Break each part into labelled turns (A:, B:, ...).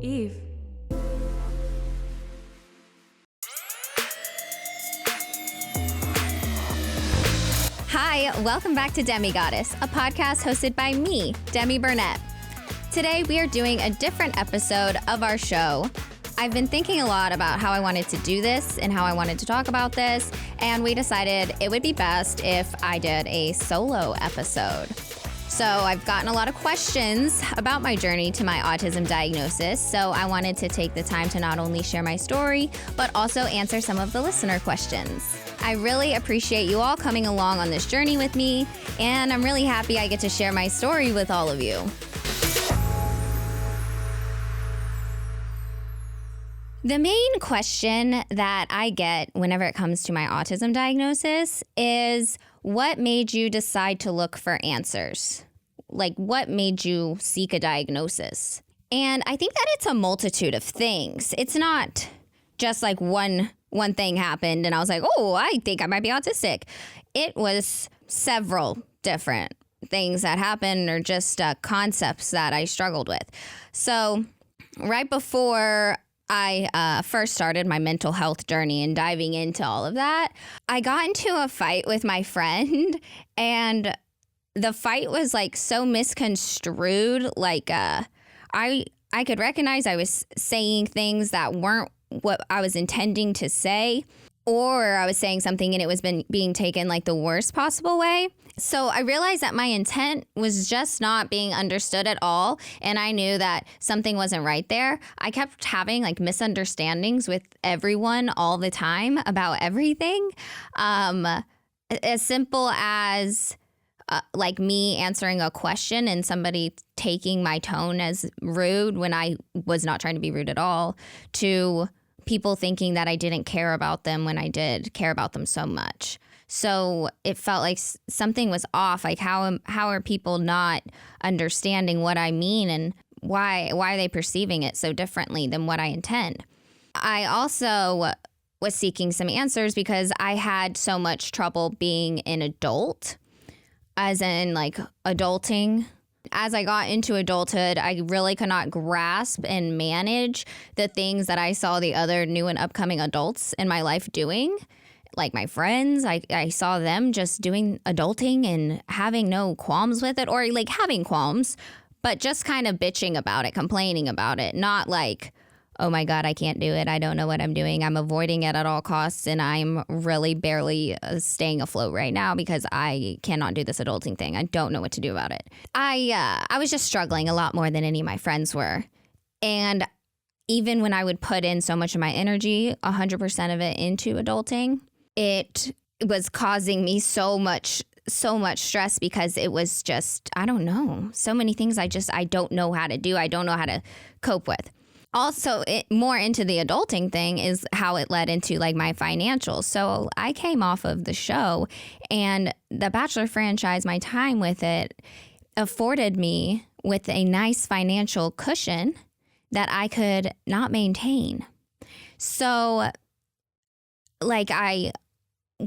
A: Eve.
B: Hi, welcome back to DemiGoddess, a podcast hosted by me, Demi Burnett. Today we are doing a different episode of our show. I've been thinking a lot about how I wanted to do this and how I wanted to talk about this, and we decided it would be best if I did a solo episode. So I've gotten a lot of questions about my journey to my autism diagnosis, so I wanted to take the time to not only share my story, but also answer some of the listener questions. I really appreciate you all coming along on this journey with me, and I'm really happy I get to share my story with all of you. The main question that I get whenever it comes to my autism diagnosis is, what made you decide to look for answers? Like, what made you seek a diagnosis? And I think that it's a multitude of things. It's not just like one thing happened and I was like, oh, I think I might be autistic. It was several different things that happened, or just concepts that I struggled with. So right before I first started my mental health journey and diving into all of that, I got into a fight with my friend, and the fight was like so misconstrued. Like I could recognize I was saying things that weren't what I was intending to say, or I was saying something and it was being taken like the worst possible way. So I realized that my intent was just not being understood at all, and I knew that something wasn't right there. I kept having like misunderstandings with everyone all the time about everything. As simple as like me answering a question and somebody taking my tone as rude when I was not trying to be rude at all, to people thinking that I didn't care about them when I did care about them so much. So it felt like something was off. Like, how are people not understanding what I mean, and why are they perceiving it so differently than what I intend? I also was seeking some answers because I had so much trouble being an adult, as in like adulting. As I got into adulthood, I really could not grasp and manage the things that I saw the other new and upcoming adults in my life doing. Like my friends, I saw them just doing adulting and having no qualms with it, or like having qualms, but just kind of bitching about it, complaining about it. Not like, oh my God, I can't do it. I don't know what I'm doing. I'm avoiding it at all costs, and I'm really barely staying afloat right now because I cannot do this adulting thing. I don't know what to do about it. I was just struggling a lot more than any of my friends were. And even when I would put in so much of my energy, 100% of it into adulting, it was causing me so much stress, because it was just, I don't know, so many things I don't know how to do. I don't know how to cope with. Also, more into the adulting thing is how it led into like my financials. So I came off of the show, and the Bachelor franchise, my time with it afforded me with a nice financial cushion that I could not maintain. So like I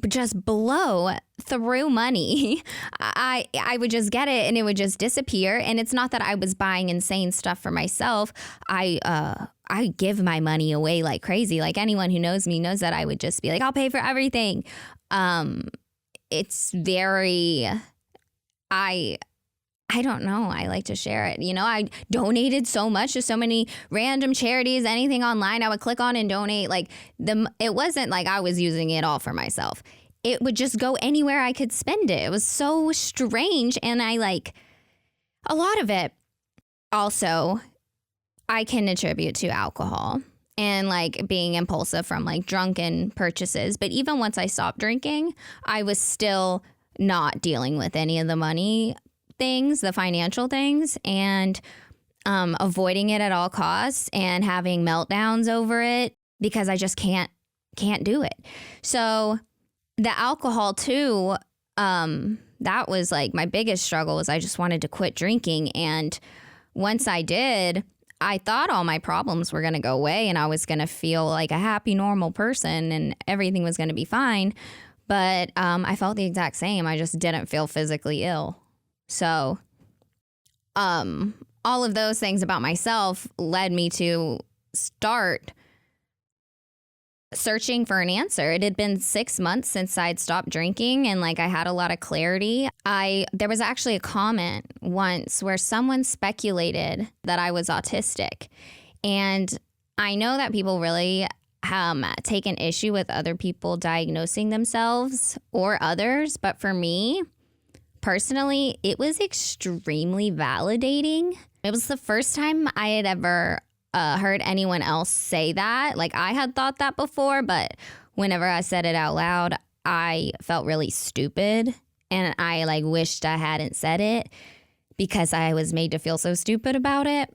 B: just blow through money. I would just get it and it would just disappear. And it's not that I was buying insane stuff for myself. I give my money away like crazy. Like, anyone who knows me knows that I would just be like, I'll pay for everything. It's very, I don't know. I like to share it. You know, I donated so much to so many random charities, anything online I would click on and donate. Like, it wasn't like I was using it all for myself. It would just go anywhere I could spend it. It was so strange. And a lot of it also I can attribute to alcohol and like being impulsive from like drunken purchases. But even once I stopped drinking, I was still not dealing with any of the money things, the financial things, and avoiding it at all costs and having meltdowns over it because I just can't do it. So the alcohol too, that was like my biggest struggle, was I just wanted to quit drinking. And once I did, I thought all my problems were going to go away and I was going to feel like a happy, normal person and everything was going to be fine. But I felt the exact same. I just didn't feel physically ill. So all of those things about myself led me to start searching for an answer. It had been 6 months since I'd stopped drinking, and like I had a lot of clarity. There was actually a comment once where someone speculated that I was autistic. And I know that people really take an issue with other people diagnosing themselves or others, but for me, personally, it was extremely validating. It was the first time I had ever heard anyone else say that. Like, I had thought that before, but whenever I said it out loud, I felt really stupid, and I like wished I hadn't said it because I was made to feel so stupid about it.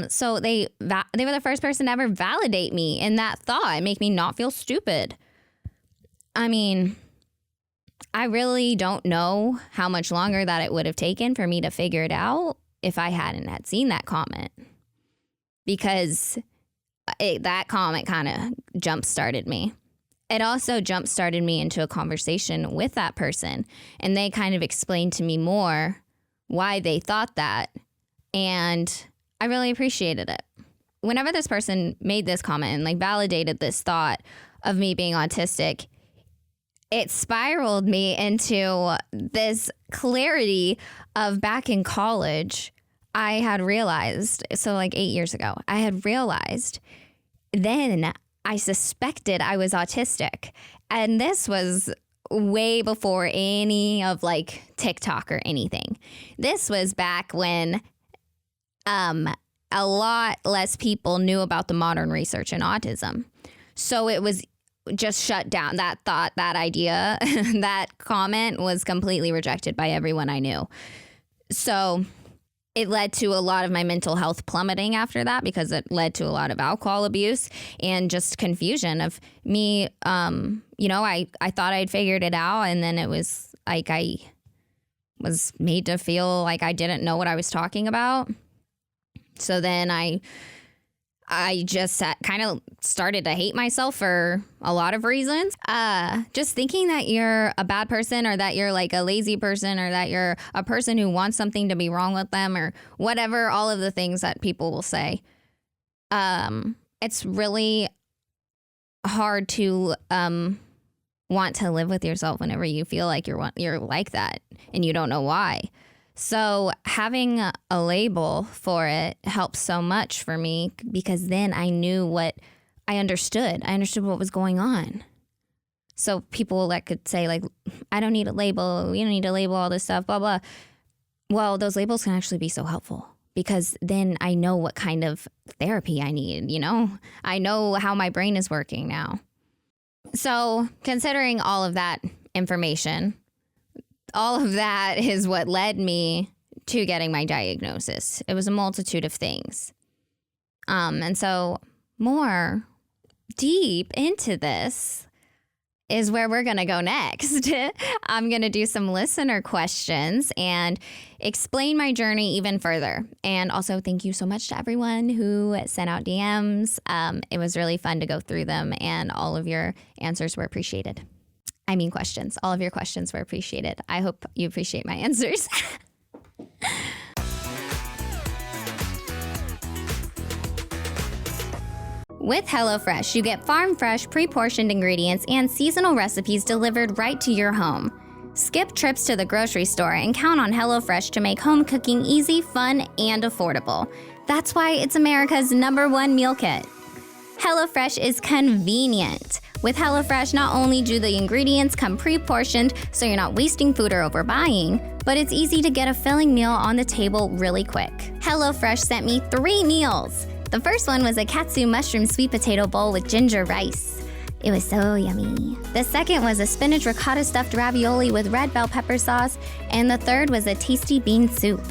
B: So they were the first person to ever validate me in that thought and make me not feel stupid. I mean, I really don't know how much longer that it would have taken for me to figure it out if I hadn't had seen that comment. Because that comment kind of jump-started me. It also jump-started me into a conversation with that person. And they kind of explained to me more why they thought that. And I really appreciated it. Whenever this person made this comment and like validated this thought of me being autistic, it spiraled me into this clarity of back in college. I had realized, so like 8 years ago, I had realized then I suspected I was autistic. And this was way before any of like TikTok or anything. This was back when a lot less people knew about the modern research in autism. So it was just shut down. That thought, that idea, that comment was completely rejected by everyone I knew. So it led to a lot of my mental health plummeting after that, because it led to a lot of alcohol abuse and just confusion of me. I thought I'd figured it out, and then it was like I was made to feel like I didn't know what I was talking about. So then I just kind of started to hate myself for a lot of reasons. Just thinking that you're a bad person, or that you're like a lazy person, or that you're a person who wants something to be wrong with them, or whatever, all of the things that people will say. It's really hard to want to live with yourself whenever you feel like you're like that and you don't know why. So having a label for it helped so much for me, because then I knew I understood what was going on. So people that could say like, I don't need a label, you don't need to label all this stuff, blah, blah. Well, those labels can actually be so helpful, because then I know what kind of therapy I need, I know how my brain is working now. So considering all of that information, all of that is what led me to getting my diagnosis. It was a multitude of things. And so more deep into this is where we're going to go next. I'm going to do some listener questions and explain my journey even further. And also thank you so much to everyone who sent out DMs. It was really fun to go through them, and all of your answers were appreciated. Questions. All of your questions were appreciated. I hope you appreciate my answers. With HelloFresh, you get farm-fresh, pre-portioned ingredients and seasonal recipes delivered right to your home. Skip trips to the grocery store and count on HelloFresh to make home cooking easy, fun, and affordable. That's why it's America's #1 meal kit. HelloFresh is convenient. With HelloFresh, not only do the ingredients come pre-portioned so you're not wasting food or overbuying, but it's easy to get a filling meal on the table really quick. HelloFresh sent me 3 meals. The first one was a katsu mushroom sweet potato bowl with ginger rice. It was so yummy. The second was a spinach ricotta stuffed ravioli with red bell pepper sauce, and the third was a tasty bean soup.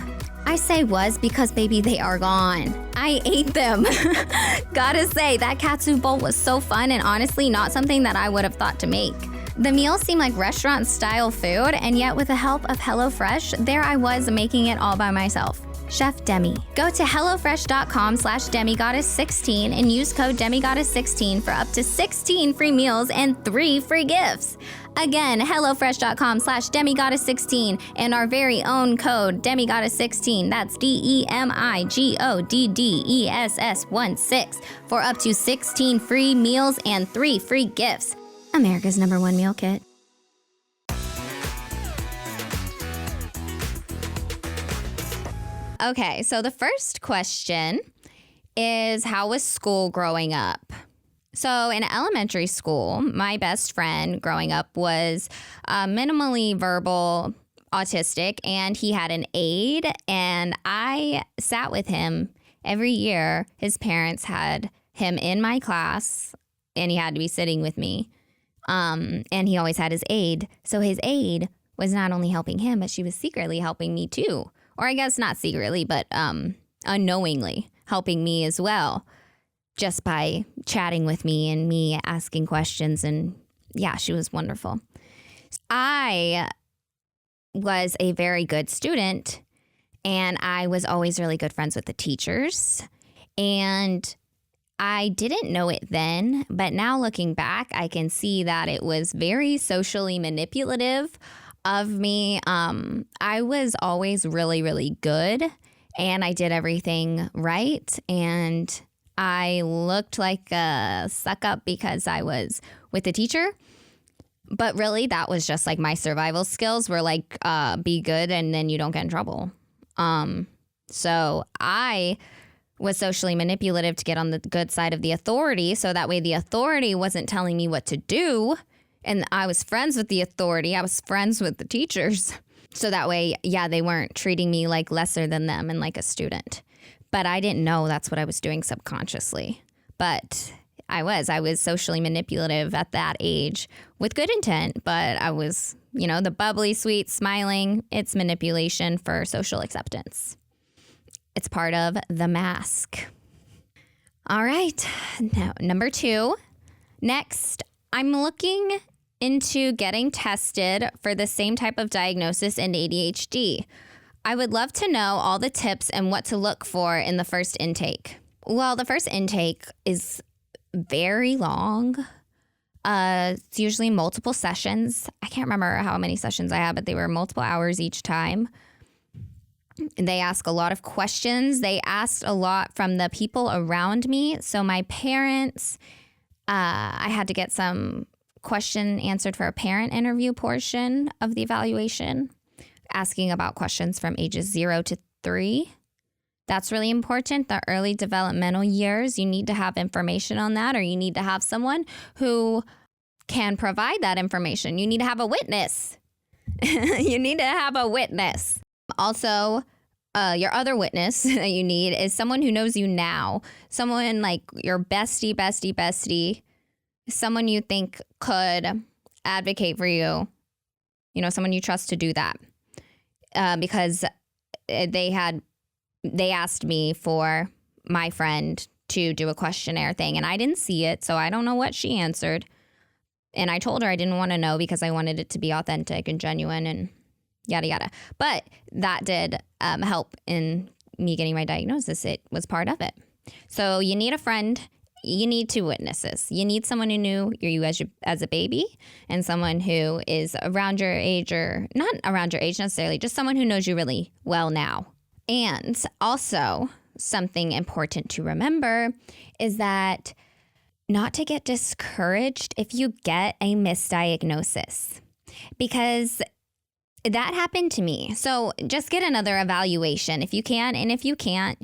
B: I say was because, baby, they are gone. I ate them. Gotta say, that katsu bowl was so fun, and honestly not something that I would have thought to make. The meals seemed like restaurant-style food, and yet with the help of HelloFresh, there I was making it all by myself. Chef Demi. Go to HelloFresh.com/DemiGoddess16 and use code DemiGoddess16 for up to 16 free meals and 3 free gifts. Again, HelloFresh.com/DemiGoddess16 and our very own code DemiGoddess16. That's DemiGoddess16 for up to 16 free meals and 3 free gifts. America's #1 meal kit. Okay, so the first question is, how was school growing up? So in elementary school, my best friend growing up was minimally verbal autistic, and he had an aide, and I sat with him every year. His parents had him in my class, and he had to be sitting with me, and he always had his aide. So his aide was not only helping him, but she was secretly helping me too. Or I guess not secretly, but unknowingly helping me as well, just by chatting with me and me asking questions. And yeah, she was wonderful. I was a very good student, and I was always really good friends with the teachers. And I didn't know it then, but now looking back, I can see that it was very socially manipulative of me. I was always really, really good, and I did everything right. And I looked like a suck up because I was with the teacher. But really, that was just like my survival skills were like, be good and then you don't get in trouble. So I was socially manipulative to get on the good side of the authority. So that way the authority wasn't telling me what to do. And I was friends with the authority. I was friends with the teachers. So that way, yeah, they weren't treating me like lesser than them and like a student. But I didn't know that's what I was doing subconsciously. But I was socially manipulative at that age with good intent. But I was, the bubbly, sweet, smiling. It's manipulation for social acceptance. It's part of the mask. All right. Now, number 2. Next, I'm looking into getting tested for the same type of diagnosis in ADHD. I would love to know all the tips and what to look for in the first intake. Well, the first intake is very long. It's usually multiple sessions. I can't remember how many sessions I had, but they were multiple hours each time. They ask a lot of questions. They asked a lot from the people around me. So my parents, I had to get some question answered for a parent interview portion of the evaluation, asking about questions from ages 0 to 3. That's really important. The early developmental years, you need to have information on that, or you need to have someone who can provide that information. You need to have a witness. You need to have a witness. Also, your other witness that you need is someone who knows you now. Someone like your bestie, someone you think could advocate for you, someone you trust to do that. Because they asked me for my friend to do a questionnaire thing, and I didn't see it, so I don't know what she answered. And I told her I didn't want to know because I wanted it to be authentic and genuine and yada, yada. But that did help in me getting my diagnosis. It was part of it. So you need a friend. You need 2 witnesses. You need someone who knew you as a baby, and someone who is around your age, or not around your age necessarily, just someone who knows you really well now. And also, something important to remember is that not to get discouraged if you get a misdiagnosis, because that happened to me. So just get another evaluation if you can, and if you can't,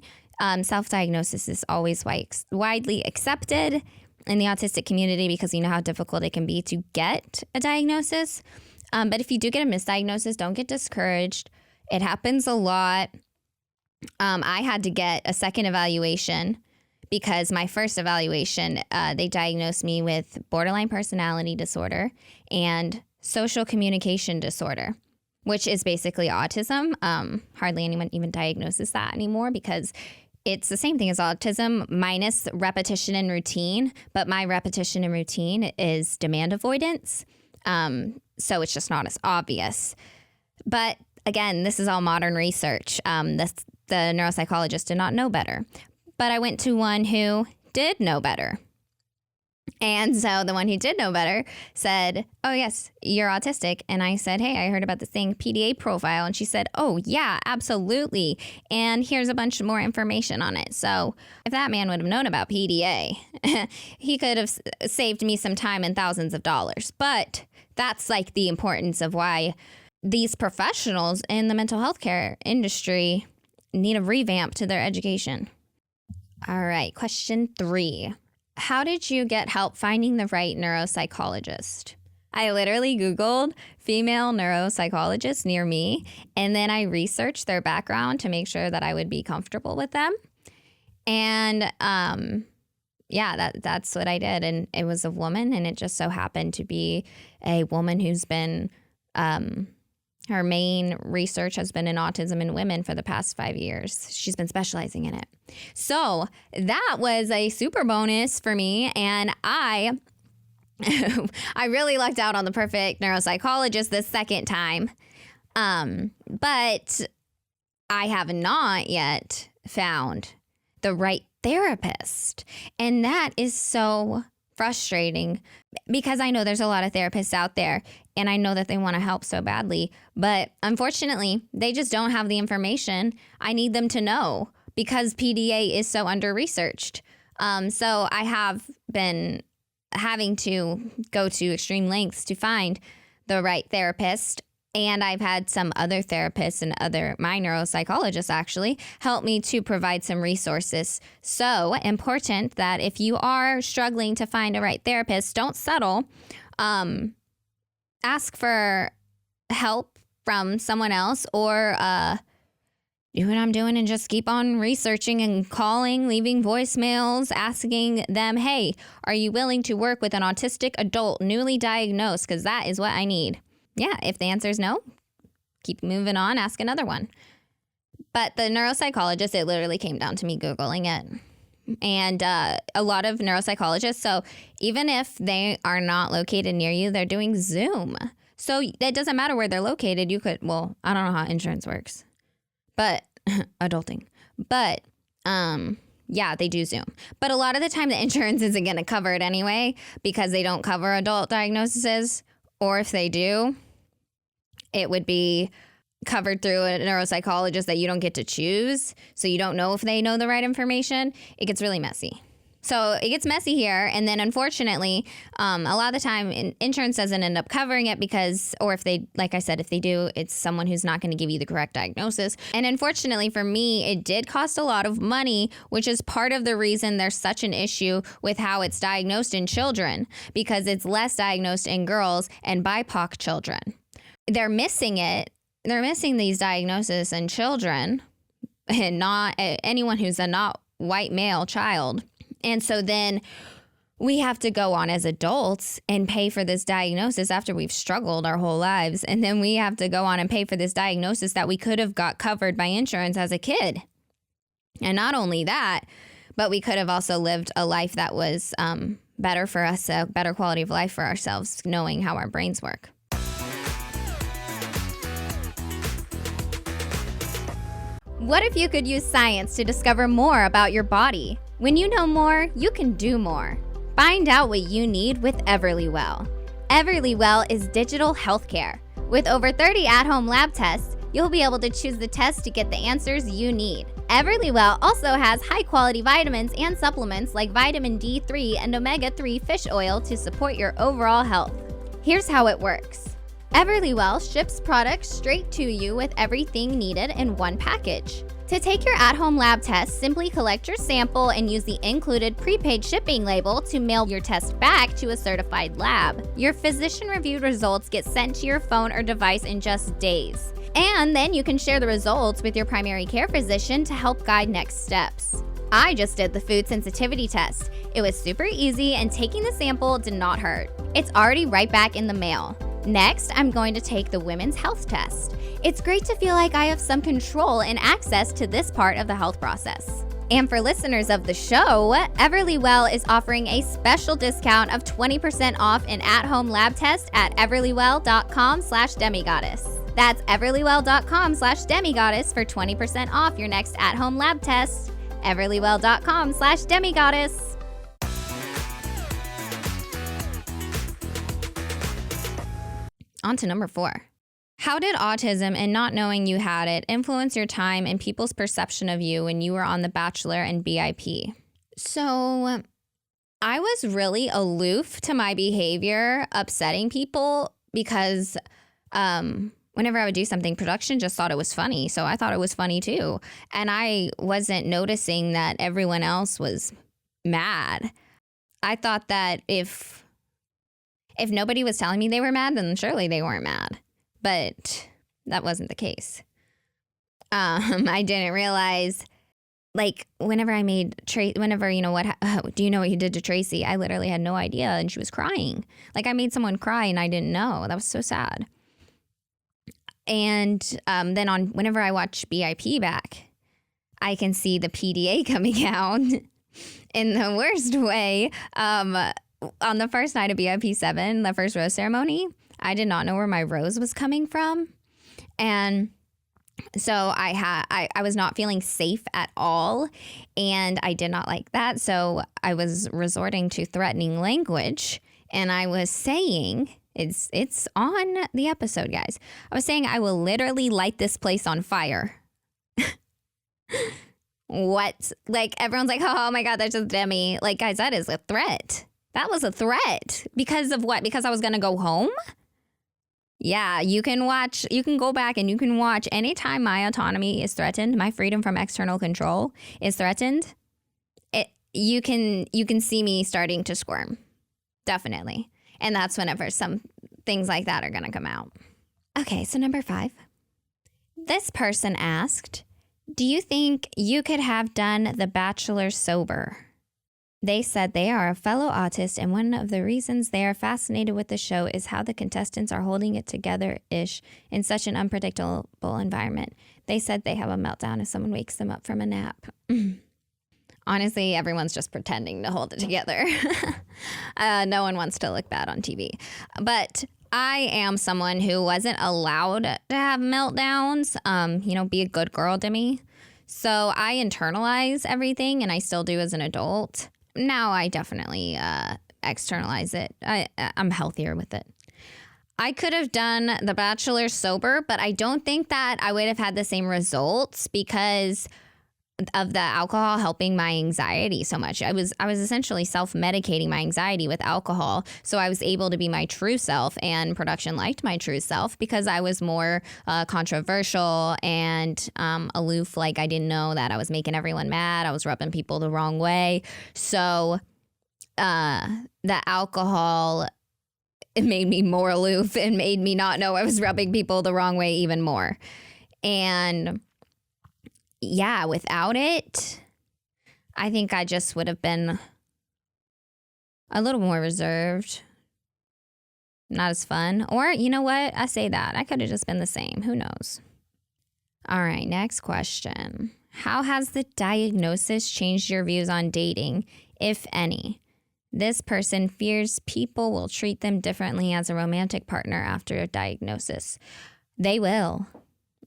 B: self-diagnosis is always widely accepted in the autistic community because you know how difficult it can be to get a diagnosis. But if you do get a misdiagnosis, don't get discouraged. It happens a lot. I had to get a second evaluation because my first evaluation, they diagnosed me with borderline personality disorder and social communication disorder, which is basically autism. Hardly anyone even diagnoses that anymore because it's the same thing as autism minus repetition and routine, but my repetition and routine is demand avoidance. So it's just not as obvious. But again, this is all modern research. The neuropsychologist did not know better, but I went to one who did know better. And so the one who did know better said, oh, yes, you're autistic. And I said, hey, I heard about this thing, PDA profile. And she said, oh, yeah, absolutely. And here's a bunch more information on it. So if that man would have known about PDA, he could have saved me some time and thousands of dollars. But that's like the importance of why these professionals in the mental health care industry need a revamp to their education. All right, question 3. How did you get help finding the right neuropsychologist? I literally Googled female neuropsychologists near me, and then I researched their background to make sure that I would be comfortable with them. And that's what I did. And it was a woman, and it just so happened to be a woman who's been, her main research has been in autism in women for the past 5 years. She's been specializing in it. So that was a super bonus for me. And I really lucked out on the perfect neuropsychologist this second time. But I have not yet found the right therapist. And that is so frustrating because I know there's a lot of therapists out there and I know that they want to help so badly. But unfortunately, they just don't have the information I need them to know because PDA is so under-researched. So I have been having to go to extreme lengths to find the right therapist. And I've had some other therapists and my neuropsychologists actually help me to provide some resources. So important that if you are struggling to find a right therapist, don't settle. Ask for help from someone else or do what I'm doing and just keep on researching and calling, leaving voicemails, asking them, hey, are you willing to work with an autistic adult newly diagnosed? Because that is what I need. Yeah, if the answer is no, keep moving on, ask another one. But the neuropsychologist, it literally came down to me Googling it. And a lot of neuropsychologists, so even if they are not located near you, they're doing Zoom. So it doesn't matter where they're located. You could, well, I don't know how insurance works. But adulting. But yeah, they do Zoom. But a lot of the time the insurance isn't going to cover it anyway because they don't cover adult diagnoses. Or if they do, it would be covered through a neuropsychologist that you don't get to choose. So you don't know if they know the right information. It gets really messy. So it gets messy here. And then unfortunately, a lot of the time insurance doesn't end up covering it because, or if they, like I said, if they do, it's someone who's not going to give you the correct diagnosis. And unfortunately for me, it did cost a lot of money, which is part of the reason there's such an issue with how it's diagnosed in children, because it's less diagnosed in girls and BIPOC children. They're missing it. They're missing these diagnoses in children and not anyone who's a not white male child. And so then we have to go on as adults and pay for this diagnosis after we've struggled our whole lives. And then we have to go on and pay for this diagnosis that we could have got covered by insurance as a kid. And not only that, but we could have also lived a life that was better for us, a better quality of life for ourselves, knowing how our brains work. What if you could use science to discover more about your body? When you know more, you can do more. Find out what you need with Everlywell. Everlywell is digital healthcare. With over 30 at-home lab tests, you'll be able to choose the test to get the answers you need. Everlywell also has high-quality vitamins and supplements like vitamin D3 and omega-3 fish oil to support your overall health. Here's how it works. Everlywell ships products straight to you with everything needed in one package. To take your at-home lab test, simply collect your sample and use the included prepaid shipping label to mail your test back to a certified lab. Your physician-reviewed results get sent to your phone or device in just days. And then you can share the results with your primary care physician to help guide next steps. I just did the food sensitivity test. It was super easy and taking the sample did not hurt. It's already right back in the mail. Next, I'm going to take the women's health test. It's great to feel like I have some control and access to this part of the health process. And for listeners of the show, Everlywell is offering a special discount of 20% off an at-home lab test at everlywell.com/DemiGoddess. That's everlywell.com/DemiGoddess for 20% off your next at-home lab test. everlywell.com/DemiGoddess. On to number 4. How did autism and not knowing you had it influence your time and people's perception of you when you were on The Bachelor and BIP? So I was really aloof to my behavior, upsetting people because whenever I would do something, production just thought it was funny. So I thought it was funny too. And I wasn't noticing that everyone else was mad. I thought that if nobody was telling me they were mad, then surely they weren't mad. But that wasn't the case. I didn't realize, like, whenever I made Tracy, do you know what you did to Tracy? I literally had no idea, and she was crying. Like, I made someone cry, and I didn't know. That was so sad. And then whenever I watch BIP back, I can see the PDA coming out in the worst way. On the first night of BIP 7, the first rose ceremony, I did not know where my rose was coming from. And so I was not feeling safe at all. And I did not like that. So I was resorting to threatening language. And I was saying, it's on the episode, guys. I was saying I will literally light this place on fire. What? Like, everyone's like, oh my God, that's just Demi. Like, guys, that is a threat. That was a threat. Because of what? Because I was going to go home? Yeah, you can go back and you can watch anytime my autonomy is threatened, my freedom from external control is threatened. You can see me starting to squirm. Definitely. And that's whenever some things like that are going to come out. Okay, so number 5. This person asked, do you think you could have done The Bachelor sober? They said they are a fellow autist, and one of the reasons they are fascinated with the show is how the contestants are holding it together-ish in such an unpredictable environment. They said they have a meltdown if someone wakes them up from a nap. Honestly, everyone's just pretending to hold it together. No one wants to look bad on TV. But I am someone who wasn't allowed to have meltdowns, be a good girl, Demi. So I internalize everything, and I still do as an adult. Now I definitely externalize it. I'm healthier with it. I could have done The Bachelor sober, but I don't think that I would have had the same results because of the alcohol helping my anxiety so much. I was essentially self-medicating my anxiety with alcohol, so I was able to be my true self, and production liked my true self because I was more controversial and aloof. Like, I didn't know that I was making everyone mad. I was rubbing people the wrong way. So the alcohol, it made me more aloof and made me not know I was rubbing people the wrong way even more. And yeah, without it, I think I just would have been a little more reserved, not as fun. Or, you know what? I say that. I could have just been the same. Who knows? All right, next question. How has the diagnosis changed your views on dating, if any? This person fears people will treat them differently as a romantic partner after a diagnosis. They will.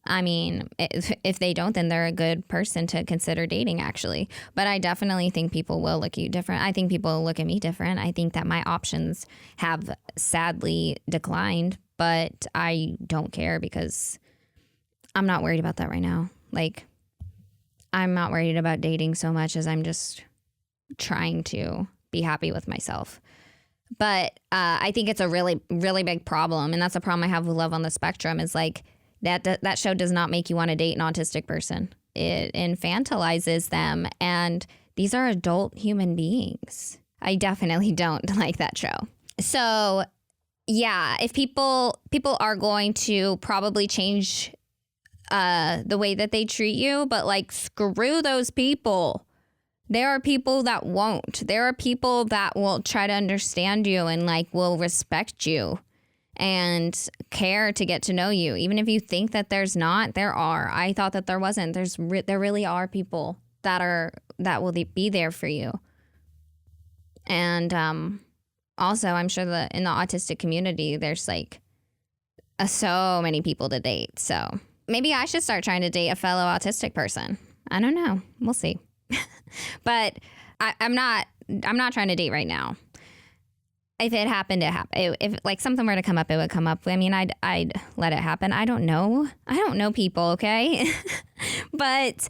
B: I mean, if they don't, then they're a good person to consider dating, actually. But I definitely think people will look at you different. I think people will look at me different. I think that my options have sadly declined, but I don't care because I'm not worried about that right now. Like, I'm not worried about dating so much as I'm just trying to be happy with myself. But I think it's a really, really big problem. And that's a problem I have with Love on the Spectrum is like, that show does not make you want to date an autistic person. It infantilizes them, and these are adult human beings. I definitely don't like that show. So, yeah, if people are going to probably change the way that they treat you, but like, screw those people. There are people that won't. There are people that will try to understand you and like will respect you and care to get to know you. Even if you think that there's not, there are. I thought that there wasn't. There really are people that will be there for you. And also, I'm sure that in the autistic community, there's like so many people to date. So maybe I should start trying to date a fellow autistic person. I don't know. We'll see. But I'm not trying to date right now. if it happened, it happened. If like something were to come up, it would come up. I mean, I'd let it happen. I don't know people, okay? But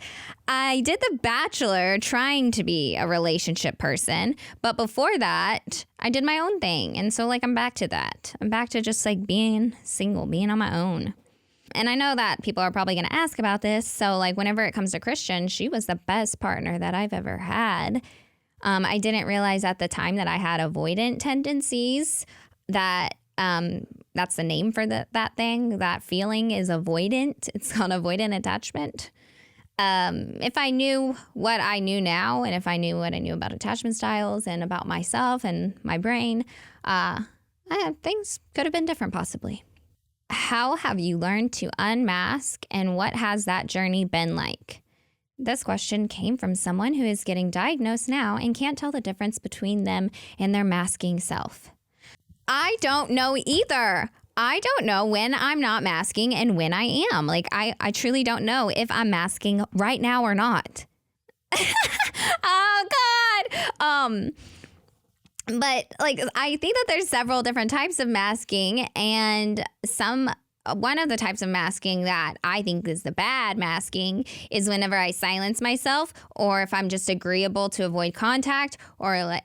B: I did The Bachelor trying to be a relationship person. But before that, I did my own thing. And so like I'm back to that. I'm back to just like being single, being on my own. And I know that people are probably going to ask about this. So like whenever it comes to Christian, she was the best partner that I've ever had. I didn't realize at the time that I had avoidant tendencies. That's the name for that thing. That feeling is avoidant. It's called avoidant attachment. If I knew what I knew now, and if I knew what I knew about attachment styles and about myself and my brain, things could have been different possibly. How have you learned to unmask, and what has that journey been like? This question came from someone who is getting diagnosed now and can't tell the difference between them and their masking self. I don't know either. I don't know when I'm not masking and when I am. Like, I truly don't know if I'm masking right now or not. Oh, God. But, like, I think that there's several different types of masking, and one of the types of masking that I think is the bad masking is whenever I silence myself, or if I'm just agreeable to avoid contact or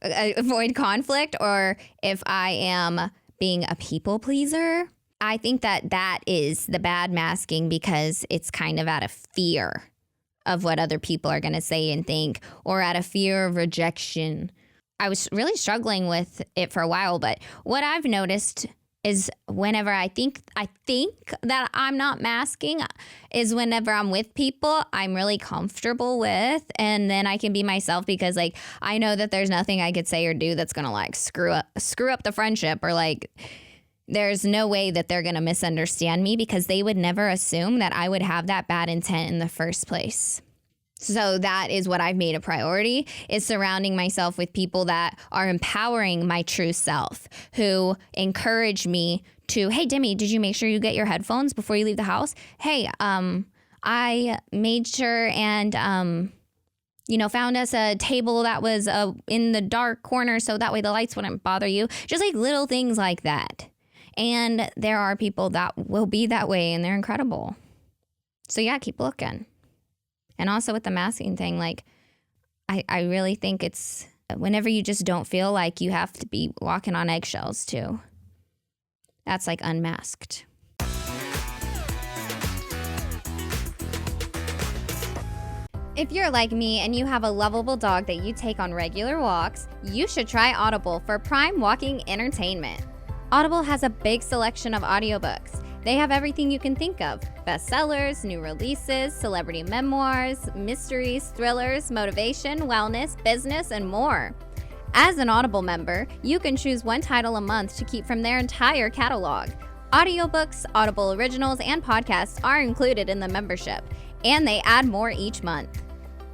B: avoid conflict, or if I am being a people pleaser. I think that is the bad masking because it's kind of out of fear of what other people are going to say and think, or out of fear of rejection. I was really struggling with it for a while, but what I've noticed is whenever I think that I'm not masking is whenever I'm with people I'm really comfortable with, and then I can be myself because like I know that there's nothing I could say or do that's gonna like screw up the friendship, or like there's no way that they're gonna misunderstand me because they would never assume that I would have that bad intent in the first place. So that is what I've made a priority, is surrounding myself with people that are empowering my true self, who encourage me to, hey, Demi, did you make sure you get your headphones before you leave the house? Hey, I made sure and, found us a table that was in the dark corner so that way the lights wouldn't bother you. Just like little things like that. And there are people that will be that way, and they're incredible. So yeah, keep looking. And also with the masking thing, like, I really think it's whenever you just don't feel like you have to be walking on eggshells too. That's like unmasked. If you're like me and you have a lovable dog that you take on regular walks, you should try Audible for prime walking entertainment. Audible has a big selection of audiobooks. They have everything you can think of: bestsellers, new releases, celebrity memoirs, mysteries, thrillers, motivation, wellness, business, and more. As an Audible member, you can choose one title a month to keep from their entire catalog. Audiobooks, Audible originals, and podcasts are included in the membership, and they add more each month.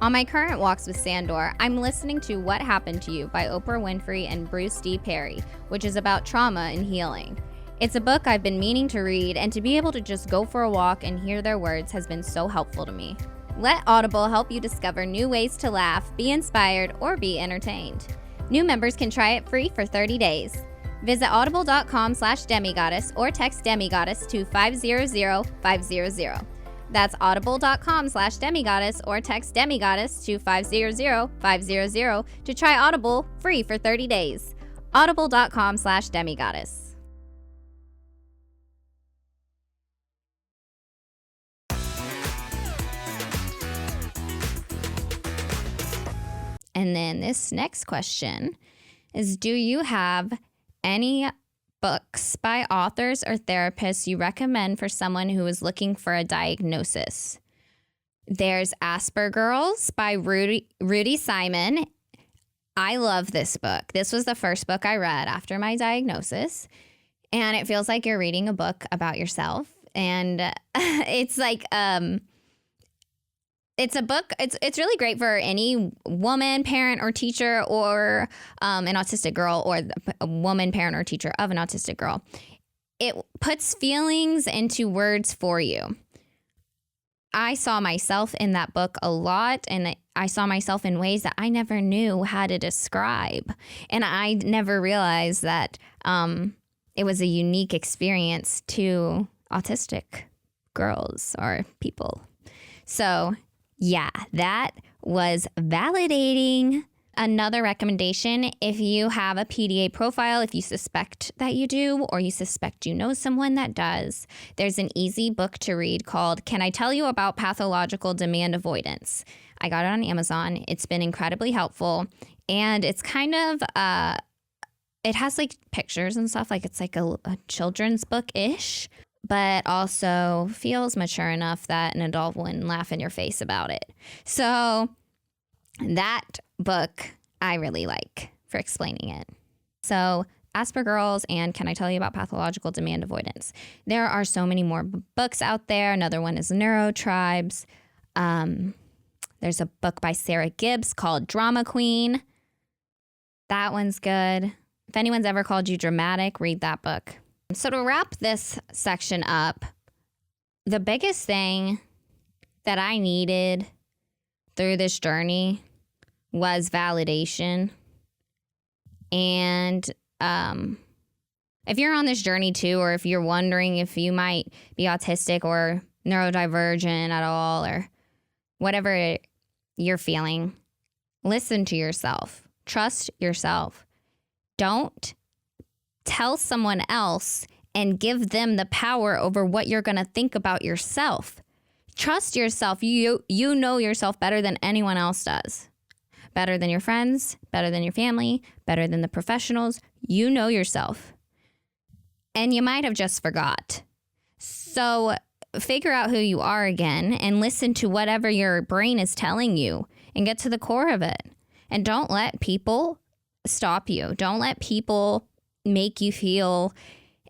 B: On my current walks with Sandor, I'm listening to What Happened to You by Oprah Winfrey and Bruce D. Perry, which is about trauma and healing. It's a book I've been meaning to read, and to be able to just go for a walk and hear their words has been so helpful to me. Let Audible help you discover new ways to laugh, be inspired, or be entertained. New members can try it free for 30 days. Visit audible.com/DemiGoddess or text DemiGoddess to 500-500. That's audible.com/DemiGoddess or text DemiGoddess to 500-500 to try Audible free for 30 days. Audible.com/DemiGoddess. And then this next question is, do you have any books by authors or therapists you recommend for someone who is looking for a diagnosis? There's Asperger's by Rudy Simon. I love this book. This was the first book I read after my diagnosis, and it feels like you're reading a book about yourself. And it's like it's a book. It's really great for any woman, parent, or teacher, or an autistic girl, or a woman, parent, or teacher of an autistic girl. It puts feelings into words for you. I saw myself in that book a lot, and I saw myself in ways that I never knew how to describe. And I never realized that it was a unique experience to autistic girls or people. So yeah, that was validating. Another recommendation, if you have a PDA profile, if you suspect that you do, or you suspect you know someone that does, there's an easy book to read called Can I Tell You About Pathological Demand Avoidance? I got it on Amazon. It's been incredibly helpful. And it's kind of, it has like pictures and stuff. Like it's like a children's book-ish, but also feels mature enough that an adult wouldn't laugh in your face about it. So that book I really like for explaining it. So Asper Girls and Can I Tell You About Pathological Demand Avoidance? There are so many more books out there. Another one is Neurotribes. There's a book by Sarah Gibbs called Drama Queen. That one's good. If anyone's ever called you dramatic, read that book. So to wrap this section up, the biggest thing that I needed through this journey was validation. And if you're on this journey too, or if you're wondering if you might be autistic or neurodivergent at all, or whatever you're feeling, listen to yourself. Trust yourself. Don't tell someone else and give them the power over what you're going to think about yourself. Trust yourself. You know yourself better than anyone else does. Better than your friends, better than your family, better than the professionals. You know yourself. And you might have just forgot. So figure out who you are again and listen to whatever your brain is telling you and get to the core of it. And don't let people stop you. Don't let people make you feel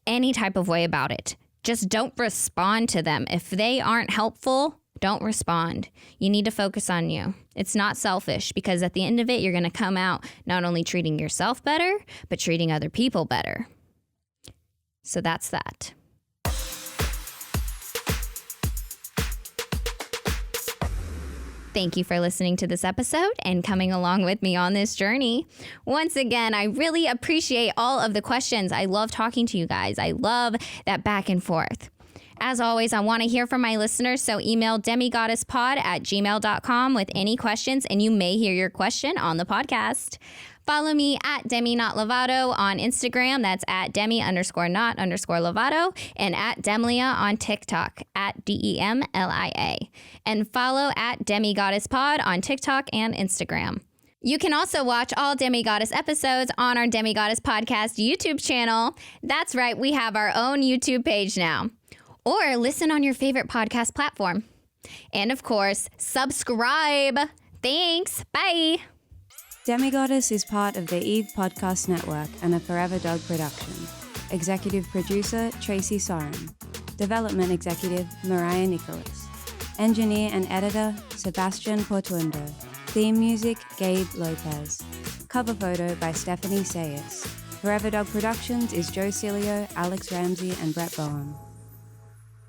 B: any type of way about it. Just don't respond to them. If they aren't helpful, don't respond. You need to focus on you. It's not selfish, because at the end of it, you're going to come out not only treating yourself better, but treating other people better. So that's that. Thank you for listening to this episode and coming along with me on this journey. Once again, I really appreciate all of the questions. I love talking to you guys. I love that back and forth. As always, I want to hear from my listeners, so email demigoddesspod@gmail.com with any questions, and you may hear your question on the podcast. Follow me at Demi Not Lovato on Instagram. That's at Demi_not_Lovato, and at Demlia on TikTok at DEMLIA. And follow at DemiGoddess Pod on TikTok and Instagram. You can also watch all DemiGoddess episodes on our DemiGoddess Podcast YouTube channel. That's right, we have our own YouTube page now. Or listen on your favorite podcast platform. And of course, subscribe. Thanks. Bye.
A: DemiGoddess is part of the Eve Podcast Network and a Forever Dog production. Executive producer, Tracy Soren. Development executive, Mariah Nickolas. Engineer and editor, Sebastian Portuondo. Theme music, Gabe Lopez. Cover photo by Stephanie Saias. Forever Dog Productions is Joe Cilio, Alex Ramsey, and Brett Boham.